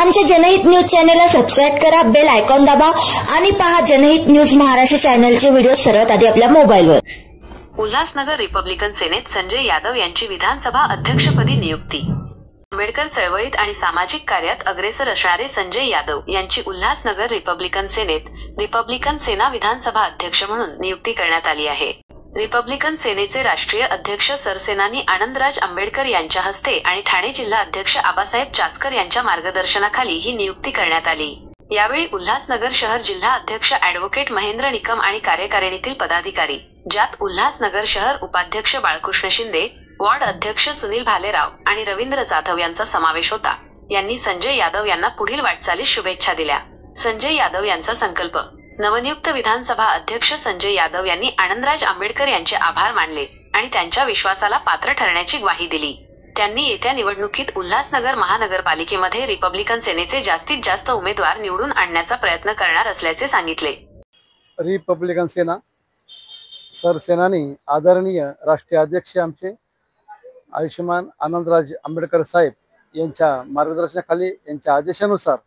आमच्या जनहित न्यूज चॅनलला सबस्क्राईब करा, बेल आयकॉन दाबा आणि पहा जनहित न्यूज महाराष्ट्र चॅनलचे व्हिडिओ सर्वात आधी आपल्या मोबाईलवर। उल्हासनगर रिपब्लिकन सेनेत संजय यादव यांची विधानसभा अध्यक्षपदी नियुक्ती। आंबेडकर चळवळीत आणि सामाजिक कार्यात अग्रेसर असणारे संजय यादव यांची उल्हासनगर रिपब्लिकन सेनेत रिपब्लिकन सेना विधानसभा अध्यक्ष म्हणून नियुक्ती करण्यात आली आहे। रिपब्लिकन सेनेचे राष्ट्रीय अध्यक्ष सरसेनानी आनंदराज आंबेडकर यांच्या हस्ते आणि ठाणे जिल्हा अध्यक्ष आबासाहेब चासकर यांच्या मार्गदर्शनाखाली ही नियुक्ती करण्यात आली। यावेळी उल्हासनगर शहर जिल्हा अध्यक्ष ॲडव्होकेट महेंद्र निकम आणि कार्यकारिणीतील पदाधिकारी, ज्यात उल्हासनगर शहर उपाध्यक्ष बाळकृष्ण शिंदे, वॉर्ड अध्यक्ष सुनील भालेराव आणि रवींद्र जाधव यांचा समावेश होता, यांनी संजय यादव यांना पुढील वाटचालीस शुभेच्छा दिल्या। संजय यादव यांचा संकल्प। नवनियुक्त विधानसभा अध्यक्ष संजय यादव यांनी आनंदराज आंबेडकर यांचे आभार मानले आणि त्यांच्या विश्वासाला पात्र ठरण्याची ग्वाही दिली। त्यांनी येत्या निवडणुकीत उल्हासनगर महानगरपालिकेमध्ये रिपब्लिकन सेनेचे जास्तीत जास्त उमेदवार निवडून आणण्याचा प्रयत्न करणार असल्याचे सांगितले। रिपब्लिकन सेना सरसेनानी आदरणीय राष्ट्रीय अध्यक्ष आमचे आयुष्यमान आनंदराज आंबेडकर साहेब यांच्या मार्गदर्शनाखाली, यांच्या आदेशानुसार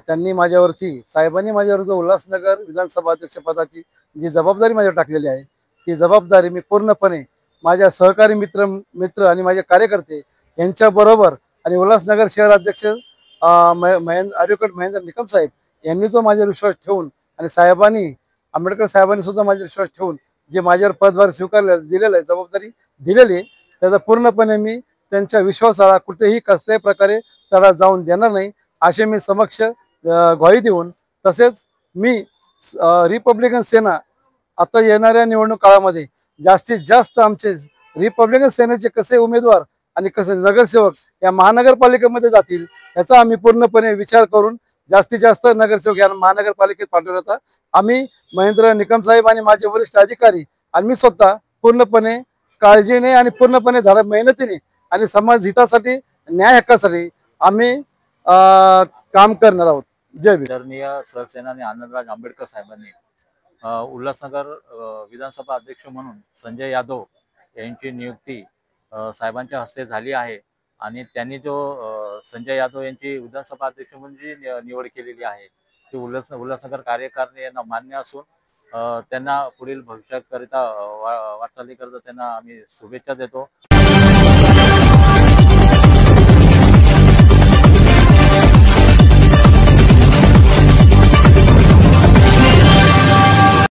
त्यांनी माझ्यावरती, साहेबांनी माझ्यावर जो उल्हासनगर विधानसभा अध्यक्षपदाची जी जबाबदारी माझ्यावर टाकलेली आहे, ती जबाबदारी मी पूर्णपणे माझ्या सहकारी मित्र आणि माझे कार्यकर्ते यांच्याबरोबर आणि उल्हासनगर शहर अध्यक्ष ॲडव्होकेट महेंद्र निकम साहेब यांनी जो माझ्यावर विश्वास ठेवून आणि साहेबांनी, आंबेडकर साहेबांनी सुद्धा माझ्यावर विश्वास ठेवून जे माझ्यावर पदभार स्वीकारले दिलेलं आहे, जबाबदारी दिलेली, त्याचा पूर्णपणे मी त्यांच्या विश्वासाला कुठेही कसल्याही प्रकारे तडा जाऊन देणार नाही असे मी समक्ष ग्वाही देऊन, तसेच मी रिपब्लिकन सेना आता येणाऱ्या निवडणूक काळामध्ये जास्तीत जास्त आमचे रिपब्लिकन सेनेचे कसे उमेदवार आणि कसे नगरसेवक या महानगरपालिकेमध्ये जातील याचा आम्ही पूर्णपणे विचार करून जास्तीत जास्त नगरसेवक या महानगरपालिकेत पाठवण्याचा आम्ही महेंद्र निकम साहेब आणि माझे वरिष्ठ अधिकारी आणि मी स्वतः पूर्णपणे काळजीने आणि पूर्णपणे मेहनतीने आणि समाज हितासाठी, न्याय हक्कासाठी आम्ही काम करणार आहोत। जय भीम। आदरणीय सरसेनानी आनंदराज आंबेडकर साहेबांनी उल्हासनगर विधानसभा अध्यक्ष म्हणून संजय यादव यांची नियुक्ती साहेबांच्या हस्ते झाली आहे आणि त्यांनी जो संजय यादव यांची विधानसभा अध्यक्ष म्हणून जी निवड केलेली आहे ती उल्हासनगर कार्यकारिणी यांना मान्य असून त्यांना पुढील भविष्याकरिता वाटचालीकरिता त्यांना आम्ही शुभेच्छा देतो।